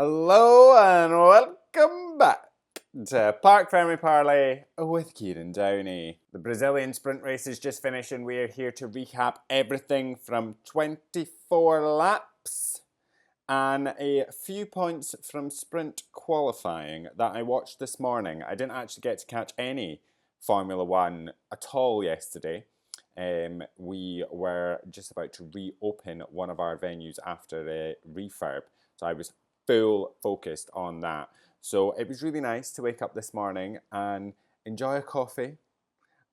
Hello and welcome back to Parc Fermé Parlay with Kieran Downey. The Brazilian sprint race is just finished and we're here to recap everything from 24 laps and a few points from sprint qualifying that I watched this morning. I didn't actually get to catch any Formula One at all yesterday. We were just about to reopen one of our venues after a refurb, so I was full focused on that. So it was really nice to wake up this morning and enjoy a coffee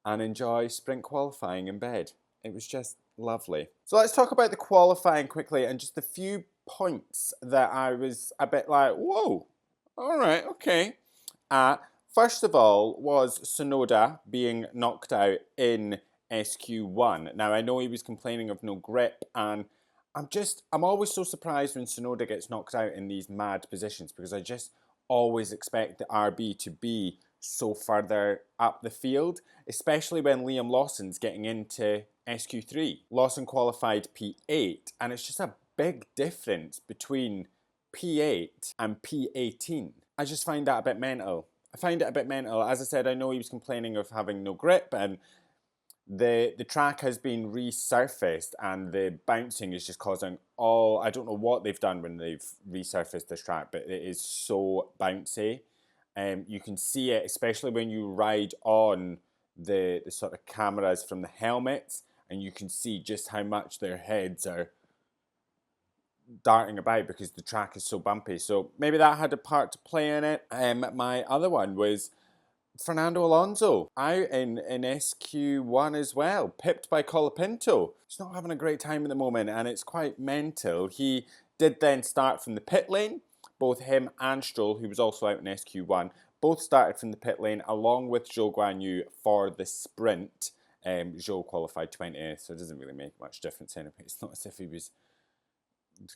and enjoy sprint qualifying in bed. It was just lovely. So let's talk about the qualifying quickly and just a few points that I was a bit like, whoa, all right, okay. First of all was Tsunoda being knocked out in SQ1. Now I know he was complaining of no grip, and I'm always so surprised when Tsunoda gets knocked out in these mad positions because I just always expect the RB to be so further up the field, especially when Liam Lawson's getting into SQ3. Lawson qualified P8, and it's just a big difference between P8 and P18. I just find that a bit mental. I find it a bit mental. As I said, I know he was complaining of having no grip, and the track has been resurfaced and the bouncing is just causing I don't know what they've done when they've resurfaced this track, but it is so bouncy. You can see it, especially when you ride on the sort of cameras from the helmets, and you can see just how much their heads are darting about because the track is so bumpy. So maybe that had a part to play in it. My other one was Fernando Alonso out in SQ1 as well, pipped by Colapinto. He's not having a great time at the moment, and it's quite mental. He did then start from the pit lane. Both him and Stroll, who was also out in SQ1, both started from the pit lane along with Zhou Guanyu for the sprint. Zhou qualified 20th, so it doesn't really make much difference anyway. It's not as if he was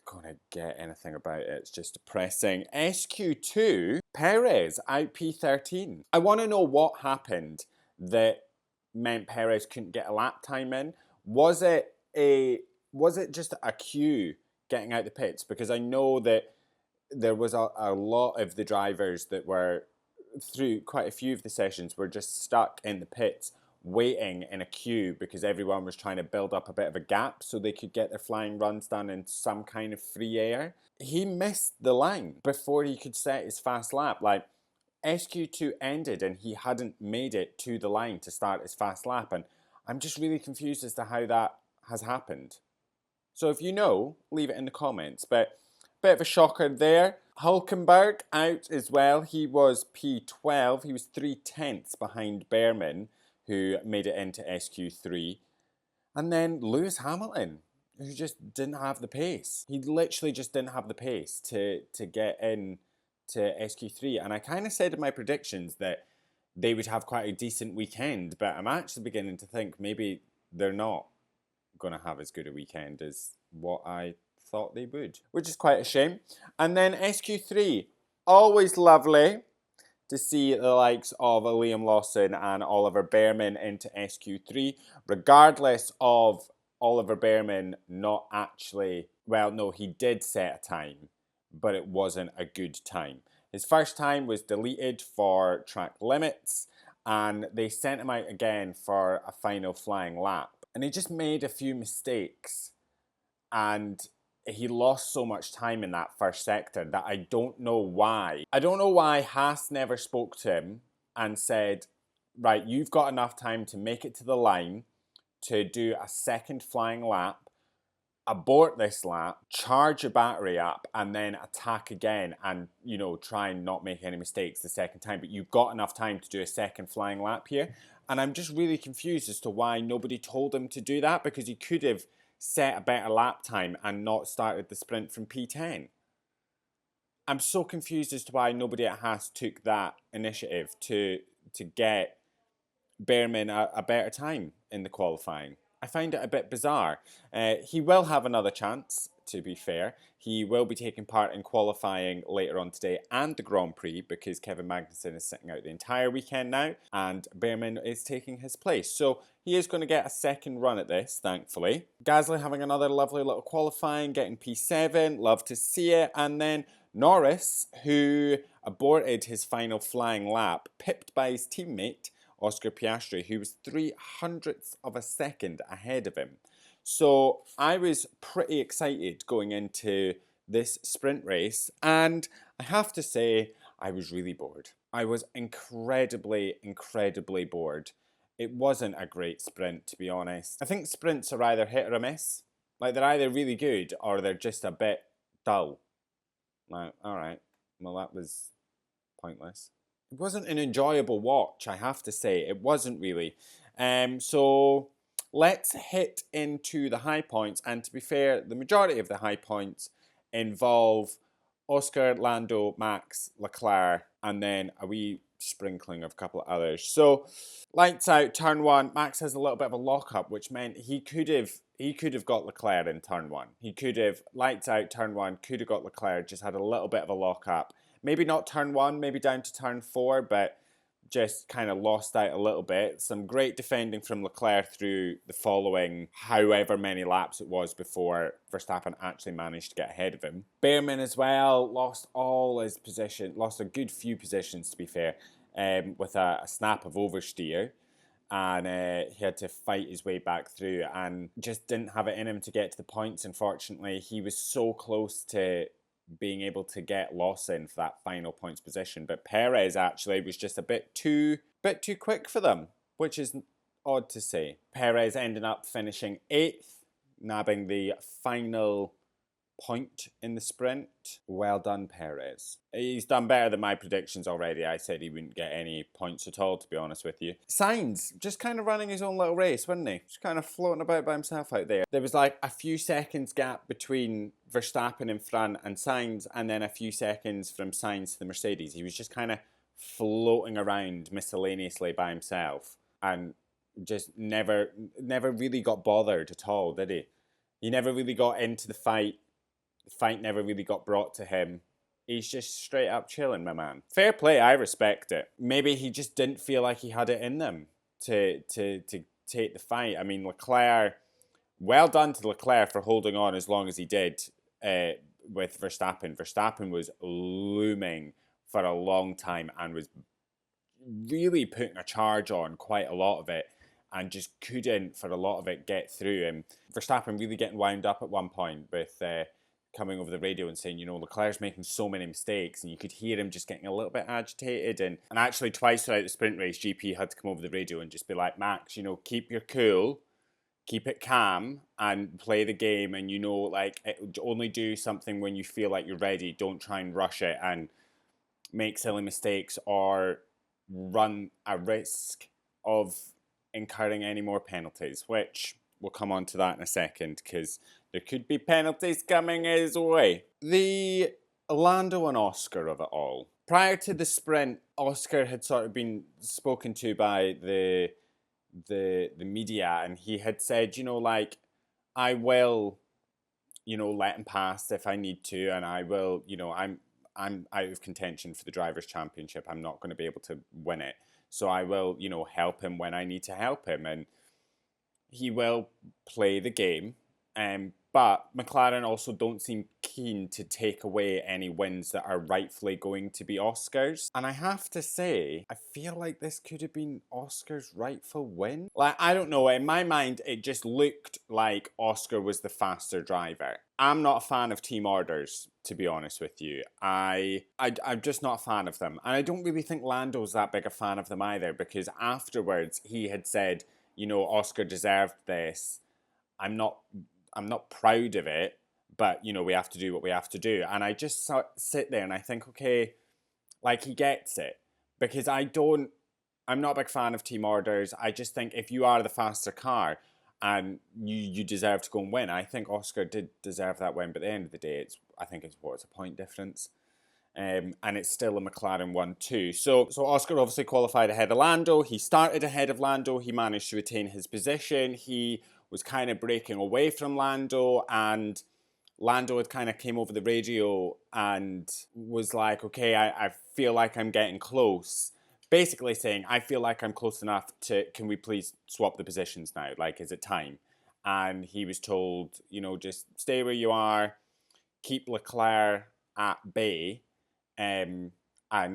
going to get anything about it. It's just depressing. SQ2, Perez out P13. I want to know what happened that meant Perez couldn't get a lap time in. Was it just a queue getting out the pits? Because I know that there was a lot of the drivers that were through quite a few of the sessions were just stuck in the pits waiting in a queue because everyone was trying to build up a bit of a gap so they could get their flying runs done in some kind of free air. He missed the line before he could set his fast lap. Like, SQ2 ended and he hadn't made it to the line to start his fast lap, and I'm just really confused as to how that has happened. So if you know, leave it in the comments. But bit of a shocker there. Hulkenberg out as well. He was P12. He was 3/10 behind Behrman, who made it into SQ3. And then Lewis Hamilton, who just didn't have the pace. He literally just didn't have the pace to get in to SQ3. And I kind of said in my predictions that they would have quite a decent weekend, but I'm actually beginning to think maybe they're not going to have as good a weekend as what I thought they would, which is quite a shame. And then SQ3, always lovely to see the likes of Liam Lawson and Oliver Behrman into SQ3, regardless of Oliver Behrman not actually, well, no, he did set a time, but it wasn't a good time. His first time was deleted for track limits, and they sent him out again for a final flying lap. And he just made a few mistakes, and he lost so much time in that first sector that I don't know why. I don't know why Haas never spoke to him and said, right, you've got enough time to make it to the line to do a second flying lap, abort this lap, charge your battery up, and then attack again and, try and not make any mistakes the second time. But you've got enough time to do a second flying lap here. And I'm just really confused as to why nobody told him to do that, because he could have set a better lap time and not started the sprint from P10. I'm so confused as to why nobody at Haas took that initiative to get Behrman a better time in the qualifying. I find it a bit bizarre. He will have another chance, to be fair. He will be taking part in qualifying later on today and the Grand Prix, because Kevin Magnussen is sitting out the entire weekend now and Behrman is taking his place. So he is going to get a second run at this, thankfully. Gasly having another lovely little qualifying, getting P7. Love to see it. And then Norris, who aborted his final flying lap, pipped by his teammate, Oscar Piastri, who was 300ths of a second ahead of him. So I was pretty excited going into this sprint race, and I have to say, I was really bored. I was incredibly bored. It wasn't a great sprint, to be honest. I think sprints are either hit or a miss. Like, they're either really good or they're just a bit dull. Like, alright, well, that was pointless. It wasn't an enjoyable watch, I have to say. It wasn't really. So let's hit into the high points. And to be fair, the majority of the high points involve Oscar, Lando, Max, Leclerc, and then a wee sprinkling of a couple of others. So lights out, turn one. Max has a little bit of a lockup, which meant he could have got Leclerc in turn one. He could have, lights out, turn one, could have got Leclerc, just had a little bit of a lockup. Maybe not turn one, maybe down to turn four, but just kind of lost out a little bit. Some great defending from Leclerc through the following however many laps it was before Verstappen actually managed to get ahead of him. Behrman as well lost all his position, lost a good few positions to be fair, with a snap of oversteer. And he had to fight his way back through and just didn't have it in him to get to the points, unfortunately. He was so close to being able to get Lawson for that final points position, but Perez actually was just a bit too quick for them, which is odd to say. Perez ended up finishing 8th, nabbing the final point in the sprint. Well done, Perez. He's done better than my predictions already. I said he wouldn't get any points at all, to be honest with you. Sainz, just kind of running his own little race, wasn't he? Just kind of floating about by himself out there. There was like a few seconds gap between Verstappen in front and Sainz, and then a few seconds from Sainz to the Mercedes. He was just kind of floating around miscellaneously by himself and just never really got bothered at all, did he? He never really got into the fight. The fight never really got brought to him. He's just straight up chilling, my man. Fair play, I respect it. Maybe he just didn't feel like he had it in them to take the fight. I mean, Leclerc, well done to Leclerc for holding on as long as he did with Verstappen. Verstappen was looming for a long time and was really putting a charge on quite a lot of it and just couldn't, for a lot of it, get through. And Verstappen really getting wound up at one point with coming over the radio and saying, you know, Leclerc's making so many mistakes, and you could hear him just getting a little bit agitated. And actually twice throughout the sprint race, GP had to come over the radio and just be like, Max, you know, keep your cool, keep it calm, and play the game. And, you know, like, only do something when you feel like you're ready. Don't try and rush it and make silly mistakes or run a risk of incurring any more penalties, which we'll come on to that in a second, because there could be penalties coming his way. The Lando and Oscar of it all. Prior to the sprint, Oscar had sort of been spoken to by the media, and he had said, you know, like, I will, you know, let him pass if I need to, and I will, you know, I'm out of contention for the Drivers' Championship. I'm not going to be able to win it. So I will, you know, help him when I need to help him. And he will play the game. But McLaren also don't seem keen to take away any wins that are rightfully going to be Oscar's. And I have to say, I feel like this could have been Oscar's rightful win. Like, I don't know, in my mind, it just looked like Oscar was the faster driver. I'm not a fan of team orders, to be honest with you. I'm just not a fan of them. And I don't really think Lando's that big a fan of them either, because afterwards he had said, you know, Oscar deserved this. I'm not proud of it, but, you know, we have to do what we have to do. And I just sit there and I think, okay, like, he gets it. Because I'm not a big fan of team orders. I just think if you are the faster car and you deserve to go and win, I think Oscar did deserve that win. But at the end of the day, I think it's a point difference. And it's still a McLaren 1-2. So Oscar obviously qualified ahead of Lando. He started ahead of Lando. He managed to retain his position. He was kind of breaking away from Lando, and Lando had kind of came over the radio and was like, okay, I feel like I'm getting close. Basically saying, I feel like I'm close enough can we please swap the positions now? Like, is it time? And he was told, you know, just stay where you are, keep Leclerc at bay, and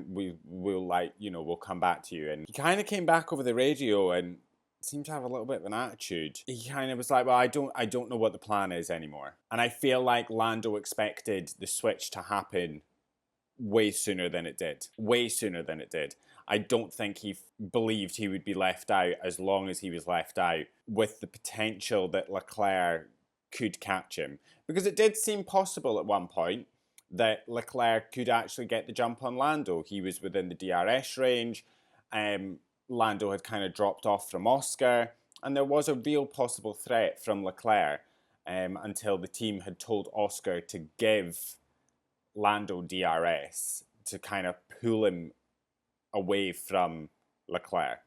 we'll we'll come back to you. And he kind of came back over the radio and seemed to have a little bit of an attitude. He kind of was like, well, I don't know what the plan is anymore. And I feel like Lando expected the switch to happen way sooner than it did. Way sooner than it did. I don't think he believed he would be left out as long as he was left out, with the potential that Leclerc could catch him. Because it did seem possible at one point that Leclerc could actually get the jump on Lando. He was within the DRS range. Lando had kind of dropped off from Oscar, and there was a real possible threat from Leclerc until the team had told Oscar to give Lando DRS to kind of pull him away from Leclerc,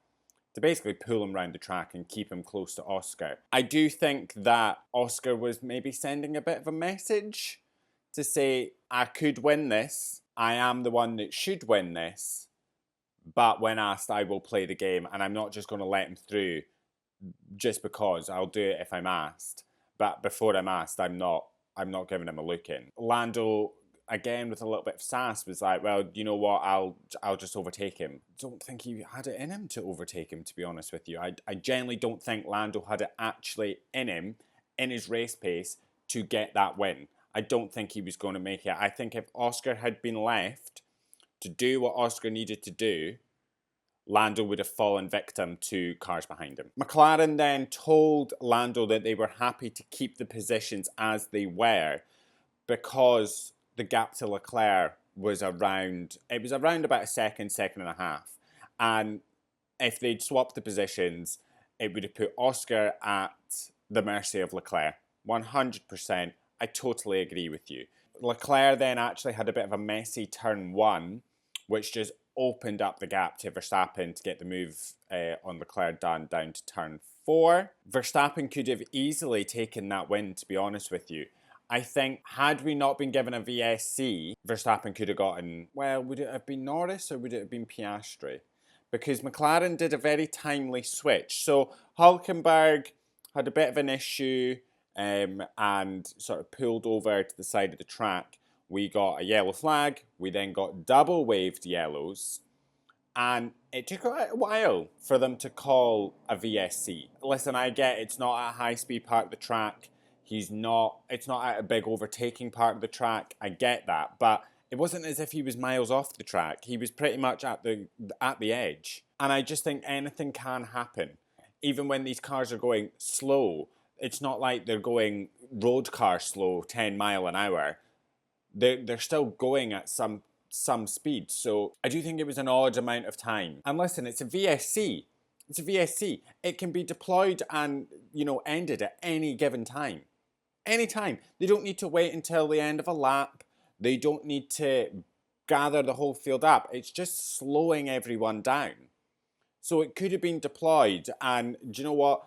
to basically pull him around the track and keep him close to Oscar. I do think that Oscar was maybe sending a bit of a message to say, I could win this, I am the one that should win this, but when asked, I will play the game, and I'm not just going to let him through just because. I'll do it if I'm asked, but before I'm asked, I'm not giving him a look in. Lando, again with a little bit of sass, was like, well, you know what, I'll just overtake him. Don't think he had it in him to overtake him, to be honest with you. I genuinely don't think Lando had it actually in him, in his race pace, to get that win. I don't think he was going to make it. I think if Oscar had been left to do what Oscar needed to do, Lando would have fallen victim to cars behind him. McLaren then told Lando that they were happy to keep the positions as they were because the gap to Leclerc was around about a second and a half. And if they'd swapped the positions, it would have put Oscar at the mercy of Leclerc. 100%. I totally agree with you. Leclerc then actually had a bit of a messy turn one, which just opened up the gap to Verstappen to get the move on Leclerc down to turn 4. Verstappen could have easily taken that win, to be honest with you. I think had we not been given a VSC, Verstappen could have gotten, well, would it have been Norris or would it have been Piastri? Because McLaren did a very timely switch. So Hülkenberg had a bit of an issue and sort of pulled over to the side of the track. We got a yellow flag. We then got double waved yellows. And it took a while for them to call a VSC. Listen, I get it's not at a high-speed part of the track. It's not at a big overtaking part of the track. I get that. But it wasn't as if he was miles off the track. He was pretty much at the edge. And I just think anything can happen. Even when these cars are going slow, it's not like they're going road car slow, 10 mile an hour. They're still going at some speed. So I do think it was an odd amount of time. And listen, it's a VSC. It's a VSC. It can be deployed and, ended at any given time. Anytime. They don't need to wait until the end of a lap. They don't need to gather the whole field up. It's just slowing everyone down. So it could have been deployed, and do you know what?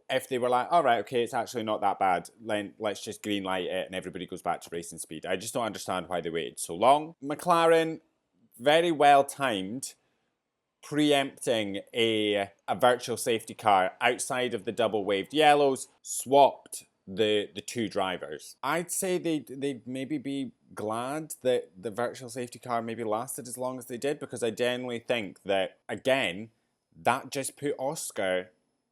If they were like, all right, okay, it's actually not that bad, then let's just green light it and everybody goes back to racing speed. I just don't understand why they waited so long. McLaren, very well timed, preempting a virtual safety car outside of the double waved yellows, swapped the two drivers. I'd say they'd maybe be glad that the virtual safety car maybe lasted as long as they did, because I genuinely think that, again, that just put Oscar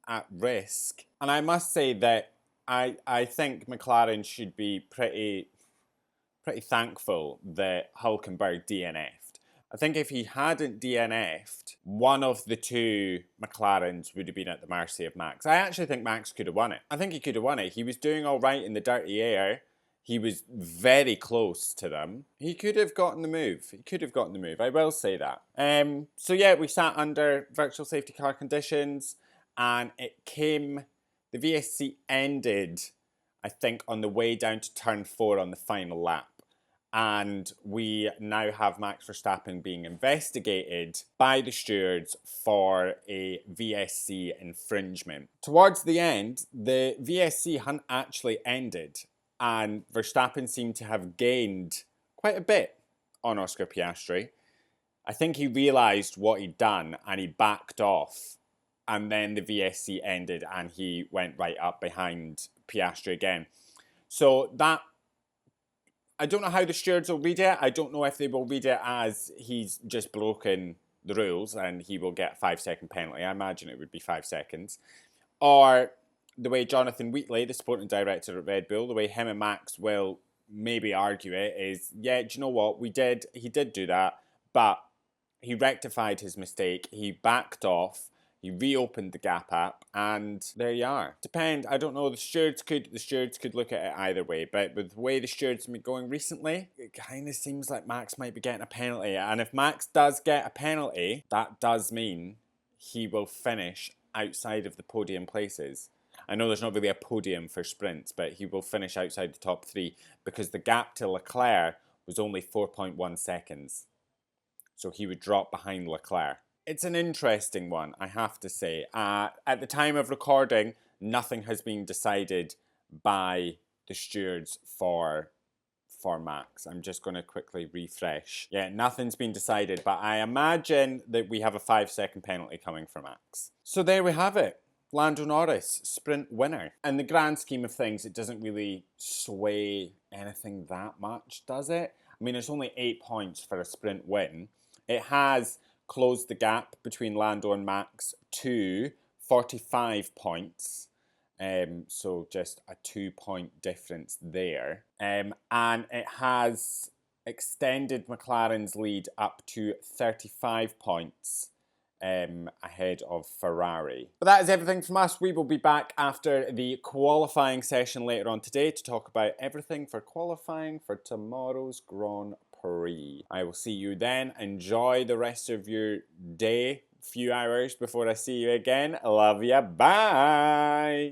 at risk. And I must say that I think McLaren should be pretty thankful that Hülkenberg DNF'd. I think if he hadn't DNF'd, one of the two McLarens would have been at the mercy of Max. I actually think Max could have won it. I think he could have won it. He was doing all right in the dirty air. He was very close to them. He could have gotten the move. I will say that. So yeah, we sat under virtual safety car conditions, and the VSC ended, I think, on the way down to turn 4 on the final lap. And we now have Max Verstappen being investigated by the stewards for a VSC infringement. Towards the end, the VSC hadn't actually ended, and Verstappen seemed to have gained quite a bit on Oscar Piastri. I think he realised what he'd done and he backed off, and then the VSC ended and he went right up behind Piastri again. So that I don't know how the stewards will read it. I don't know if they will read it as he's just broken the rules and he will get a 5-second penalty. I imagine it would be 5 seconds. Or the way Jonathan Wheatley, the sporting director at Red Bull, the way him and Max will maybe argue it is, yeah, do you know what? He did do that, but he rectified his mistake. He backed off. He reopened the gap up, and there you are. I don't know. The stewards could look at it either way, but with the way the stewards have been going recently, it kind of seems like Max might be getting a penalty. And if Max does get a penalty, that does mean he will finish outside of the podium places. I know there's not really a podium for sprints, but he will finish outside the top 3 because the gap to Leclerc was only 4.1 seconds. So he would drop behind Leclerc. It's an interesting one, I have to say. At the time of recording, nothing has been decided by the stewards for Max. I'm just going to quickly refresh. Yeah, nothing's been decided, but I imagine that we have a 5-second penalty coming for Max. So there we have it. Lando Norris, sprint winner. In the grand scheme of things, it doesn't really sway anything that much, does it? I mean, it's only 8 points for a sprint win. It has closed the gap between Lando and Max to 45 points. So just a 2-point difference there. And it has extended McLaren's lead up to 35 points ahead of Ferrari. But that is everything from us. We will be back after the qualifying session later on today to talk about everything for qualifying for tomorrow's Grand Prix. I will see you then. Enjoy the rest of your day. Few hours before I see you again. Love ya. Bye.